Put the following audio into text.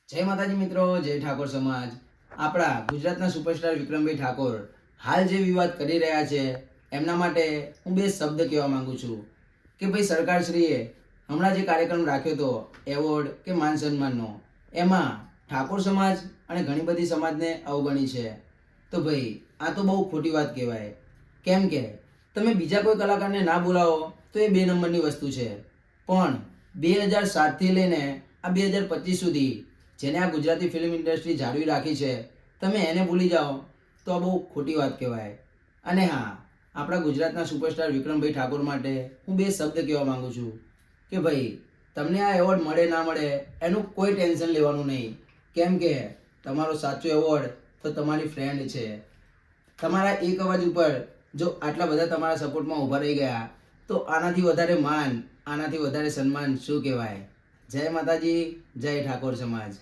જય માતાજી મિત્રો, જય ઠાકોર સમાજ। આપણા ગુજરાતના સુપરસ્ટાર વિક્રમભાઈ ઠાકોર હાલ જે વિવાદ કરી રહ્યા છે એમના માટે હું બે શબ્દ કહેવા માંગુ છું કે ભાઈ સરકારશ્રીએ હમણાં જે કાર્યક્રમ રાખ્યો હતો એવોર્ડ કે માન સન્માનનો, એમાં ઠાકોર સમાજ અને ઘણી બધી સમાજને અવગણી છે। તો ભાઈ આ તો બહુ ખોટી વાત કહેવાય, કેમ કે તમે બીજા કોઈ કલાકારને ના બોલાવો તો એ 2 નંબરની વસ્તુ છે, પણ 2007થી લઈને આ 2025 સુધી જેને આ ગુજરાતી ફિલ્મ ઇન્ડસ્ટ્રી જાળવી રાખી છે, તમે એને ભૂલી જાઓ તો આ બહુ ખોટી વાત કહેવાય। અને હા, આપણા ગુજરાતના સુપરસ્ટાર વિક્રમભાઈ ઠાકોર માટે હું બે શબ્દ કહેવા માંગુ છું કે ભાઈ તમને આ એવોર્ડ મળે ના મળે એનું કોઈ ટેન્શન લેવાનું નહીં, કેમ કે તમારો સાચો એવોર્ડ તો તમારી ફ્રેન્ડ છે। તમારા એક અવાજ ઉપર જો આટલા બધા તમારા સપોર્ટમાં ઊભા રહી ગયા તો આનાથી વધારે માન, આનાથી વધારે સન્માન શું કહેવાય। જય માતાજી, જય ઠાકોર સમાજ।